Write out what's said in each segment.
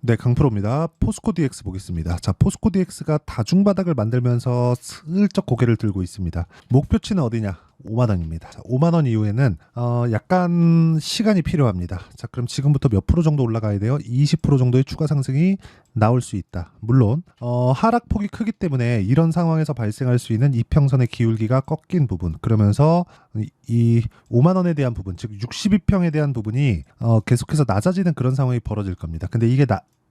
네, 강프로입니다. 포스코 DX 보겠습니다. 자, 포스코 DX가 다중바닥을 만들면서 슬쩍 고개를 들고 있습니다. 목표치는 어디냐? 5만 원입니다. 자, 5만 원 이후에는 약간 시간이 필요합니다. 자, 그럼 지금부터 몇 프로 정도 올라가야 돼요? 20% 정도의 추가 상승이 나올 수 있다. 물론 하락폭이 크기 때문에 이런 상황에서 발생할 수 있는 이평선의 기울기가 꺾인 부분, 그러면서 이 5만 원에 대한 부분, 즉 62평에 대한 부분이 계속해서 낮아지는 그런 상황이 벌어질 겁니다. 근데 이게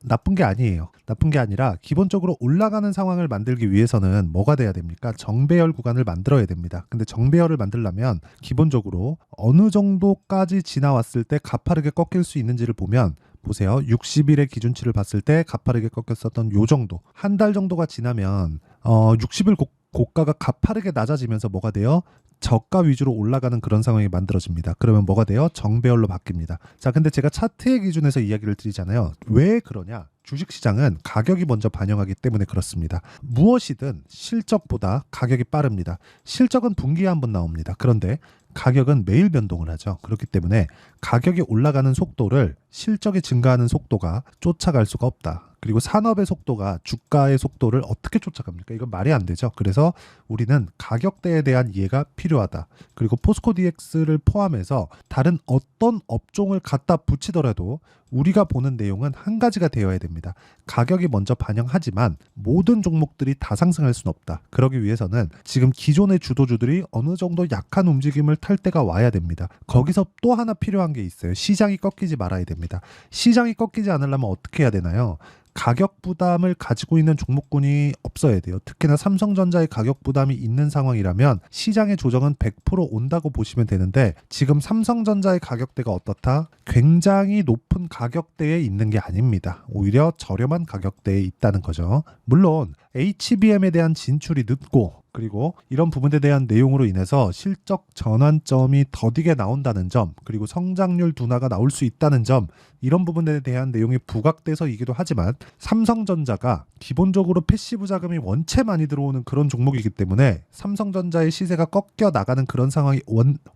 나쁜 게 아니에요. 나쁜 게 아니라 기본적으로 올라가는 상황을 만들기 위해서는 뭐가 돼야 됩니까? 정배열 구간을 만들어야 됩니다. 근데 정배열을 만들려면 기본적으로 어느 정도까지 지나왔을 때 가파르게 꺾일 수 있는지를 보면, 보세요. 60일의 기준치를 봤을 때 가파르게 꺾였었던 요 정도, 한 달 정도가 지나면 60일 고가가 가파르게 낮아지면서 뭐가 돼요? 저가 위주로 올라가는 그런 상황이 만들어집니다. 그러면 뭐가 돼요? 정배열로 바뀝니다. 자, 근데 제가 차트의 기준에서 이야기를 드리잖아요. 왜 그러냐? 주식시장은 가격이 먼저 반영하기 때문에 그렇습니다. 무엇이든 실적보다 가격이 빠릅니다. 실적은 분기에 한번 나옵니다. 그런데 가격은 매일 변동을 하죠. 그렇기 때문에 가격이 올라가는 속도를 실적이 증가하는 속도가 쫓아갈 수가 없다. 그리고 산업의 속도가 주가의 속도를 어떻게 쫓아갑니까? 이건 말이 안 되죠. 그래서 우리는 가격대에 대한 이해가 필요하다. 그리고 포스코 DX를 포함해서 다른 어떤 업종을 갖다 붙이더라도 우리가 보는 내용은 한 가지가 되어야 됩니다. 가격이 먼저 반영하지만 모든 종목들이 다 상승할 수는 없다. 그러기 위해서는 지금 기존의 주도주들이 어느 정도 약한 움직임을 탈 때가 와야 됩니다. 거기서 또 하나 필요한 게 있어요. 시장이 꺾이지 말아야 됩니다. 시장이 꺾이지 않으려면 어떻게 해야 되나요? 가격 부담을 가지고 있는 종목군이 없어야 돼요. 특히나 삼성전자의 가격 부담이 있는 상황이라면 시장의 조정은 100% 온다고 보시면 되는데, 지금 삼성전자의 가격대가 어떻다? 굉장히 높은 가격대에 있는 게 아닙니다. 오히려 저렴한 가격대에 있다는 거죠. 물론 HBM에 대한 진출이 늦고, 그리고 이런 부분에 대한 내용으로 인해서 실적 전환점이 더디게 나온다는 점, 그리고 성장률 둔화가 나올 수 있다는 점, 이런 부분에 대한 내용이 부각돼서이기도 하지만 삼성전자가 기본적으로 패시브 자금이 원체 많이 들어오는 그런 종목이기 때문에 삼성전자의 시세가 꺾여 나가는 그런 상황이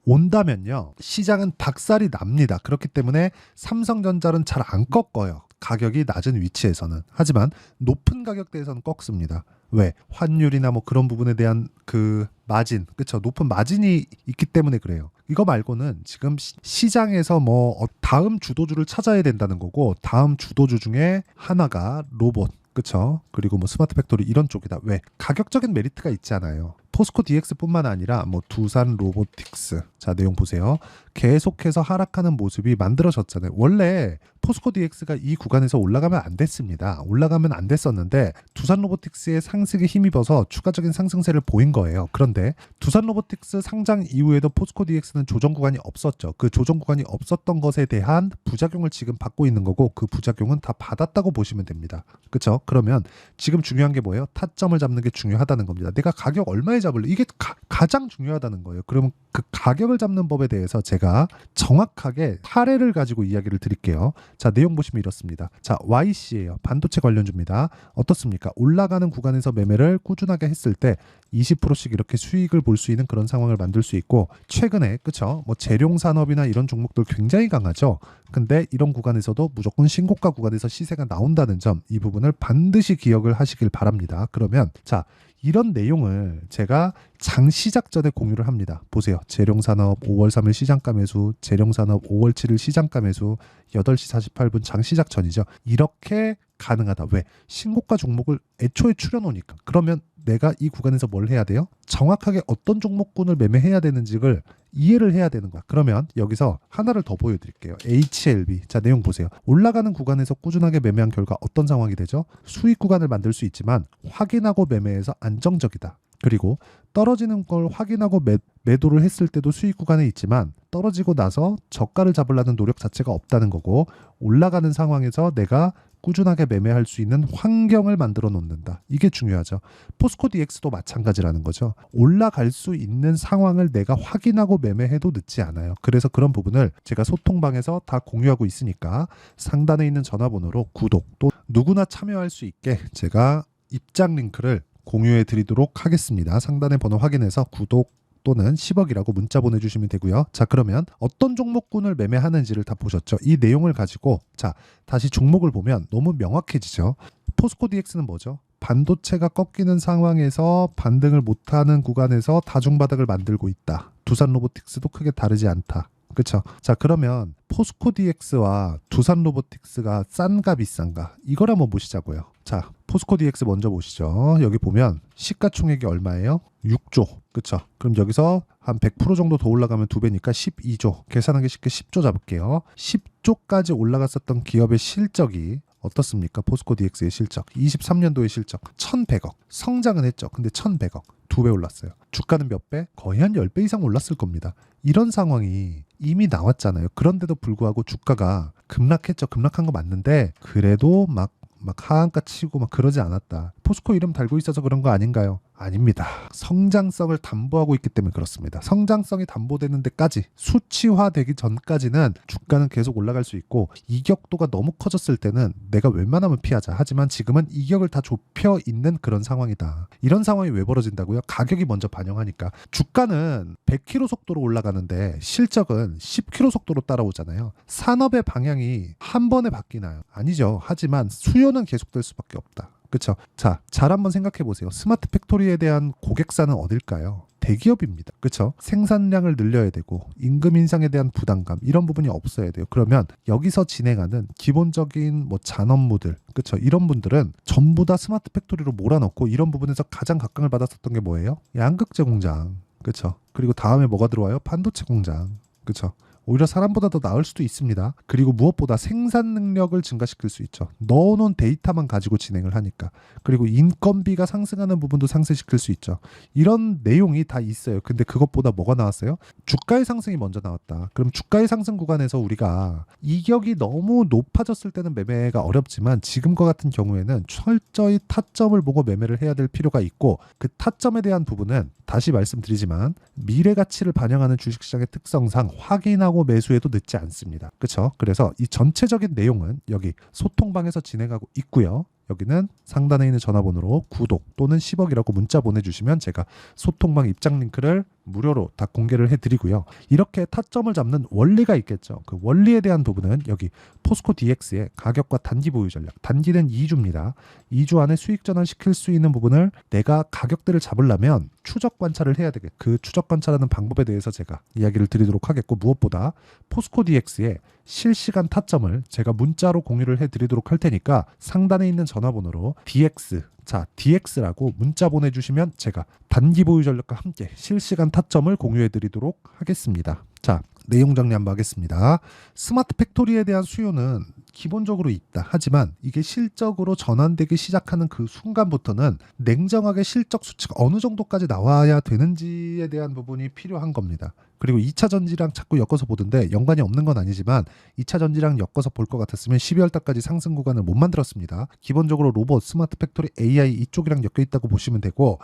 온다면요, 시장은 박살이 납니다. 그렇기 때문에 삼성전자는 잘 안 꺾어요. 가격이 낮은 위치에서는. 하지만 높은 가격대에서는 꺾습니다. 왜? 환율이나 뭐 그런 부분에 대한 그 마진, 그쵸? 높은 마진이 있기 때문에 그래요. 이거 말고는 지금 시장에서 뭐 다음 주도주를 찾아야 된다는 거고, 다음 주도주 중에 하나가 로봇, 그쵸? 그리고 뭐 스마트 팩토리 이런 쪽이다. 왜? 가격적인 메리트가 있잖아요. 포스코 DX뿐만 아니라 뭐 두산 로보틱스, 자 내용 보세요. 계속해서 하락하는 모습이 만들어졌잖아요. 원래 포스코 DX가 이 구간에서 올라가면 안 됐습니다. 올라가면 안 됐었는데 두산 로보틱스의 상승에 힘입어서 추가적인 상승세를 보인 거예요. 그런데 두산 로보틱스 상장 이후에도 포스코 DX는 조정 구간이 없었죠. 그 조정 구간이 없었던 것에 대한 부작용을 지금 받고 있는 거고, 그 부작용은 다 받았다고 보시면 됩니다. 그렇죠? 그러면 지금 중요한 게 뭐예요? 타점을 잡는 게 중요하다는 겁니다. 내가 가격 얼마에 잡을래? 이게 가장 중요하다는 거예요. 그러면 그 가격을 잡는 법에 대해서 제가 정확하게 사례를 가지고 이야기를 드릴게요. 자, 내용 보시면 이렇습니다. 자, YC예요. 반도체 관련주입니다. 어떻습니까? 올라가는 구간에서 매매를 꾸준하게 했을 때 20%씩 이렇게 수익을 볼 수 있는 그런 상황을 만들 수 있고, 최근에 그쵸? 뭐 재룡 산업이나 이런 종목들 굉장히 강하죠. 근데 이런 구간에서도 무조건 신고가 구간에서 시세가 나온다는 점, 이 부분을 반드시 기억을 하시길 바랍니다. 그러면 자, 이런 내용을 제가 장 시작 전에 공유를 합니다. 보세요. 재룡산업 5월 3일 시장가 매수, 재룡산업 5월 7일 시장가 매수, 8시 48분 장 시작 전이죠. 이렇게 가능하다. 왜? 신고가 종목을 애초에 추려놓으니까. 그러면 내가 이 구간에서 뭘 해야 돼요? 정확하게 어떤 종목군을 매매해야 되는지를 이해를 해야 되는 거야. 그러면 여기서 하나를 더 보여드릴게요. HLB. 자, 내용 보세요. 올라가는 구간에서 꾸준하게 매매한 결과 어떤 상황이 되죠? 수익 구간을 만들 수 있지만 확인하고 매매해서 안정적이다. 그리고 떨어지는 걸 확인하고 매도를 했을 때도 수익 구간에 있지만 떨어지고 나서 저가를 잡으려는 노력 자체가 없다는 거고, 올라가는 상황에서 내가 꾸준하게 매매할 수 있는 환경을 만들어 놓는다. 이게 중요하죠. 포스코 DX도 마찬가지라는 거죠. 올라갈 수 있는 상황을 내가 확인하고 매매해도 늦지 않아요. 그래서 그런 부분을 제가 소통방에서 다 공유하고 있으니까 상단에 있는 전화번호로 구독, 또 누구나 참여할 수 있게 제가 입장 링크를 공유해 드리도록 하겠습니다. 상단의 번호 확인해서 구독 또는 10억이라고 문자 보내주시면 되고요. 자, 그러면 어떤 종목군을 매매하는지를 다 보셨죠? 이 내용을 가지고 자, 다시 종목을 보면 너무 명확해지죠. 포스코 DX는 뭐죠? 반도체가 꺾이는 상황에서 반등을 못하는 구간에서 다중바닥을 만들고 있다. 두산 로보틱스도 크게 다르지 않다. 그렇죠? 자, 그러면 포스코 DX와 두산 로보틱스가 싼가 비싼가? 이걸 한번 보시자고요. 자, 포스코 DX 먼저 보시죠. 여기 보면 시가총액이 얼마예요? 6조. 그렇죠? 그럼 여기서 한 100% 정도 더 올라가면 2배니까 12조. 계산하기 쉽게 10조 잡을게요. 10조까지 올라갔었던 기업의 실적이 어떻습니까? 포스코 DX의 실적. 23년도의 실적. 1,100억. 성장은 했죠. 근데 1,100억. 2배 올랐어요. 주가는 몇 배? 거의 한 10배 이상 올랐을 겁니다. 이런 상황이 이미 나왔잖아요. 그런데도 불구하고 주가가 급락했죠. 급락한 거 맞는데 그래도 막 하한가 치고 막 그러지 않았다. 포스코 이름 달고 있어서 그런 거 아닌가요? 아닙니다. 성장성을 담보하고 있기 때문에 그렇습니다. 성장성이 담보되는 데까지 수치화되기 전까지는 주가는 계속 올라갈 수 있고 이격도가 너무 커졌을 때는 내가 웬만하면 피하자. 하지만 지금은 이격을 다 좁혀 있는 그런 상황이다. 이런 상황이 왜 벌어진다고요? 가격이 먼저 반영하니까. 주가는 100km 속도로 올라가는데 실적은 10km 속도로 따라오잖아요. 산업의 방향이 한 번에 바뀌나요? 아니죠. 하지만 수요는 계속될 수밖에 없다. 그렇죠. 자, 잘 한번 생각해 보세요. 스마트 팩토리에 대한 고객사는 어딜까요? 대기업입니다. 그렇죠? 생산량을 늘려야 되고 임금 인상에 대한 부담감 이런 부분이 없어야 돼요. 그러면 여기서 진행하는 기본적인 뭐 잔업무들, 그렇죠? 이런 분들은 전부 다 스마트 팩토리로 몰아넣고 이런 부분에서 가장 각광을 받았었던 게 뭐예요? 양극재 공장, 그렇죠? 그리고 다음에 뭐가 들어와요? 반도체 공장, 그렇죠? 오히려 사람보다 더 나을 수도 있습니다. 그리고 무엇보다 생산 능력을 증가시킬 수 있죠. 넣어놓은 데이터만 가지고 진행을 하니까. 그리고 인건비가 상승하는 부분도 상쇄시킬 수 있죠. 이런 내용이 다 있어요. 근데 그것보다 뭐가 나왔어요? 주가의 상승이 먼저 나왔다. 그럼 주가의 상승 구간에서 우리가 이격이 너무 높아졌을 때는 매매가 어렵지만 지금과 같은 경우에는 철저히 타점을 보고 매매를 해야 될 필요가 있고 그 타점에 대한 부분은 다시 말씀드리지만 미래 가치를 반영하는 주식시장의 특성상 확인하고 매수해도 늦지 않습니다. 그렇죠? 그래서 이 전체적인 내용은 여기 소통방에서 진행하고 있고요. 여기는 상단에 있는 전화번호로 구독 또는 10억이라고 문자 보내주시면 제가 소통방 입장 링크를 무료로 다 공개를 해드리고요. 이렇게 타점을 잡는 원리가 있겠죠. 그 원리에 대한 부분은 여기 포스코 DX의 가격과 단기 보유 전략. 단기는 2주입니다. 2주 안에 수익 전환시킬 수 있는 부분을 내가 가격대를 잡으려면 추적 관찰을 해야 되겠고 그 추적 관찰하는 방법에 대해서 제가 이야기를 드리도록 하겠고 무엇보다 포스코 DX의 실시간 타점을 제가 문자로 공유를 해드리도록 할 테니까 상단에 있는 전화번호로 DX 자, DX라고 문자 보내주시면 제가 단기 보유 전략과 함께 실시간 타점을 공유해드리도록 하겠습니다. 자, 내용 정리 한번 하겠습니다. 스마트 팩토리에 대한 수요는 기본적으로 있다. 하지만 이게 실적으로 전환되기 시작하는 그 순간부터는 냉정하게 실적 수치가 어느 정도까지 나와야 되는지에 대한 부분이 필요한 겁니다. 그리고 2차 전지랑 자꾸 엮어서 보던데 연관이 없는 건 아니지만 2차 전지랑 엮어서 볼 것 같았으면 12월 달까지 상승 구간을 못 만들었습니다. 기본적으로 로봇, 스마트 팩토리, AI 이쪽이랑 엮여 있다고 보시면 되고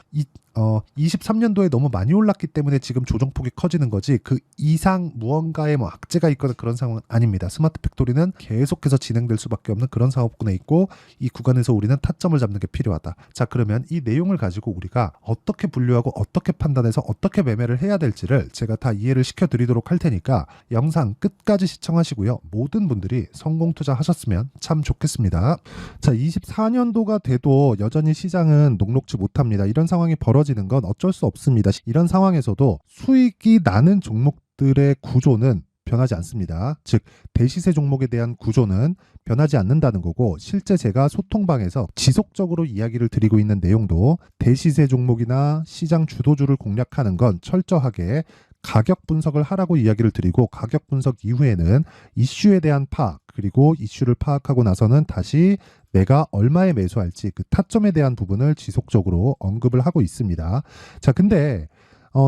23년도에 너무 많이 올랐기 때문에 지금 조정폭이 커지는 거지 그 이상 무언가에 뭐 악재가 있거나 그런 상황은 아닙니다. 스마트 팩토리는 계속해서 진행될 수밖에 없는 그런 사업군에 있고 이 구간에서 우리는 타점을 잡는 게 필요하다. 자, 그러면 이 내용을 가지고 우리가 어떻게 분류하고 어떻게 판단해서 어떻게 매매를 해야 될지를 제가 다 이해를 시켜드리도록 할 테니까 영상 끝까지 시청하시고요. 모든 분들이 성공 투자하셨으면 참 좋겠습니다. 자, 24년도가 돼도 여전히 시장은 녹록지 못합니다. 이런 상황이 벌어지는 건 어쩔 수 없습니다. 이런 상황에서도 수익이 나는 종목들의 구조는 변하지 않습니다. 즉 대시세 종목에 대한 구조는 변하지 않는다는 거고 실제 제가 소통방에서 지속적으로 이야기를 드리고 있는 내용도 대시세 종목이나 시장 주도주를 공략하는 건 철저하게 가격 분석을 하라고 이야기를 드리고 가격 분석 이후에는 이슈에 대한 파악 그리고 이슈를 파악하고 나서는 다시 내가 얼마에 매수할지 그 타점에 대한 부분을 지속적으로 언급을 하고 있습니다. 자, 근데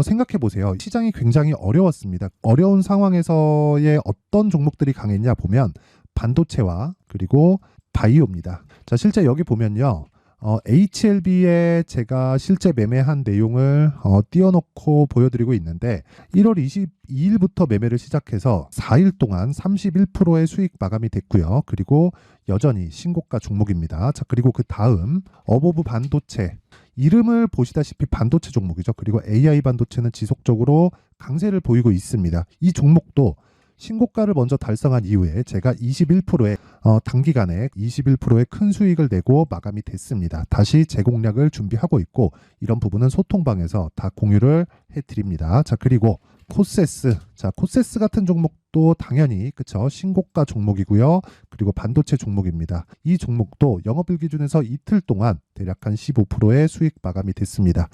생각해 보세요. 시장이 굉장히 어려웠습니다. 어려운 상황에서의 어떤 종목들이 강했냐 보면 반도체와 그리고 바이오입니다. 자, 실제 여기 보면요. HLB에 제가 실제 매매한 내용을 띄워놓고 보여드리고 있는데 1월 22일부터 매매를 시작해서 4일 동안 31%의 수익 마감이 됐고요. 그리고 여전히 신고가 종목입니다. 자, 그리고 그 다음 어보브 반도체 이름을 보시다시피 반도체 종목이죠. 그리고 AI 반도체는 지속적으로 강세를 보이고 있습니다. 이 종목도 신고가를 먼저 달성한 이후에 제가 21%의 단기간에 21%의 큰 수익을 내고 마감이 됐습니다. 다시 재공략을 준비하고 있고 이런 부분은 소통방에서 다 공유를 해드립니다. 자, 그리고 코세스. 자, 코세스 같은 종목도 당연히 그쵸 신고가 종목이고요. 그리고 반도체 종목입니다. 이 종목도 영업일 기준에서 이틀 동안 대략 한 15%의 수익 마감이 됐습니다.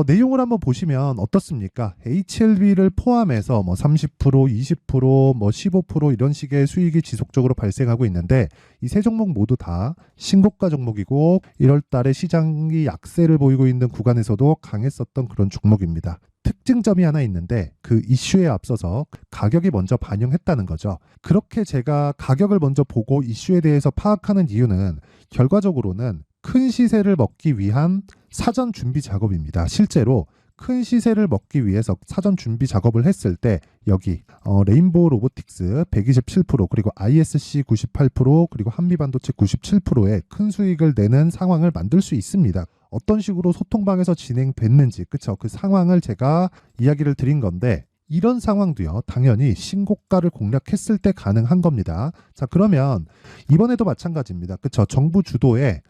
내용을 한번 보시면 어떻습니까? HLB를 포함해서 뭐 30%, 20%, 뭐 15% 이런 식의 수익이 지속적으로 발생하고 있는데 이 세 종목 모두 다 신고가 종목이고 1월 달에 시장이 약세를 보이고 있는 구간에서도 강했었던 그런 종목입니다. 특징점이 하나 있는데 그 이슈에 앞서서 가격이 먼저 반영했다는 거죠. 그렇게 제가 가격을 먼저 보고 이슈에 대해서 파악하는 이유는 결과적으로는 큰 시세를 먹기 위한 사전 준비 작업입니다. 실제로 큰 시세를 먹기 위해서 사전 준비 작업을 했을 때 여기 레인보우 로보틱스 127% 그리고 ISC 98% 그리고 한미반도체 97%의 큰 수익을 내는 상황을 만들 수 있습니다. 어떤 식으로 소통방에서 진행됐는지 그쵸 그 상황을 제가 이야기를 드린 건데 이런 상황도요 당연히 신고가를 공략했을 때 가능한 겁니다. 자, 그러면 이번에도 마찬가지입니다. 그쵸 정부 주도의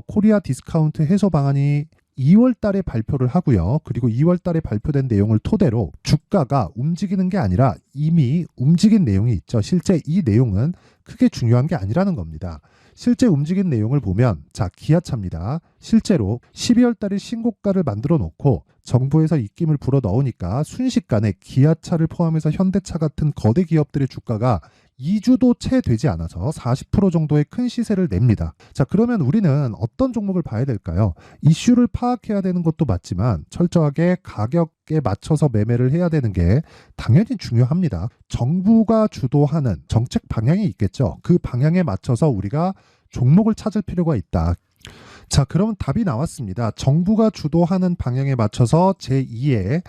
코리아 디스카운트 해소 방안이 2월 달에 발표를 하고요. 그리고 2월 달에 발표된 내용을 토대로 주가가 움직이는 게 아니라 이미 움직인 내용이 있죠. 실제 이 내용은 크게 중요한 게 아니라는 겁니다. 실제 움직인 내용을 보면 자, 기아차입니다. 실제로 12월 달에 신고가를 만들어 놓고 정부에서 입김을 불어 넣으니까 순식간에 기아차를 포함해서 현대차 같은 거대 기업들의 주가가 2주도 채 되지 않아서 40% 정도의 큰 시세를 냅니다. 자, 그러면 우리는 어떤 종목을 봐야 될까요? 이슈를 파악해야 되는 것도 맞지만 철저하게 가격에 맞춰서 매매를 해야 되는 게 당연히 중요합니다. 정부가 주도하는 정책 방향이 있겠죠. 그 방향에 맞춰서 우리가 종목을 찾을 필요가 있다. 자, 그러면 답이 나왔습니다. 정부가 주도하는 방향에 맞춰서 제2의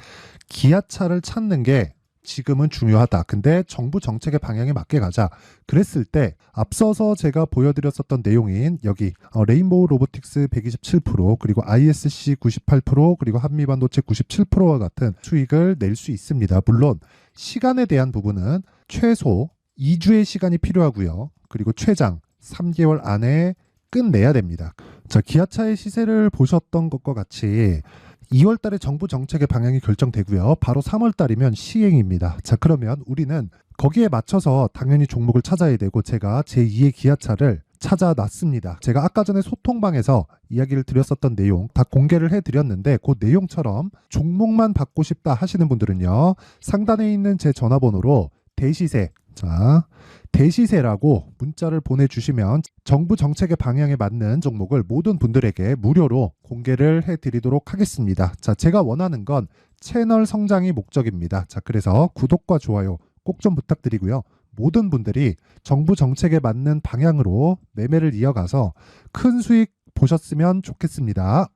기아차를 찾는 게 지금은 중요하다. 근데 정부 정책의 방향에 맞게 가자. 그랬을 때 앞서서 제가 보여드렸었던 내용인 여기 레인보우 로보틱스 127% 그리고 ISC 98% 그리고 한미반도체 97%와 같은 수익을 낼 수 있습니다. 물론 시간에 대한 부분은 최소 2주의 시간이 필요하고요. 그리고 최장 3개월 안에 끝내야 됩니다. 자, 기아차의 시세를 보셨던 것과 같이 2월 달에 정부 정책의 방향이 결정되고요. 바로 3월 달이면 시행입니다. 자, 그러면 우리는 거기에 맞춰서 당연히 종목을 찾아야 되고 제가 제2의 기아차를 찾아놨습니다. 제가 아까 전에 소통방에서 이야기를 드렸었던 내용 다 공개를 해드렸는데 그 내용처럼 종목만 받고 싶다 하시는 분들은요. 상단에 있는 제 전화번호로 대시세 자, 대시세라고 문자를 보내주시면 정부 정책의 방향에 맞는 종목을 모든 분들에게 무료로 공개를 해드리도록 하겠습니다. 자, 제가 원하는 건 채널 성장이 목적입니다. 자, 그래서 구독과 좋아요 꼭 좀 부탁드리고요. 모든 분들이 정부 정책에 맞는 방향으로 매매를 이어가서 큰 수익 보셨으면 좋겠습니다.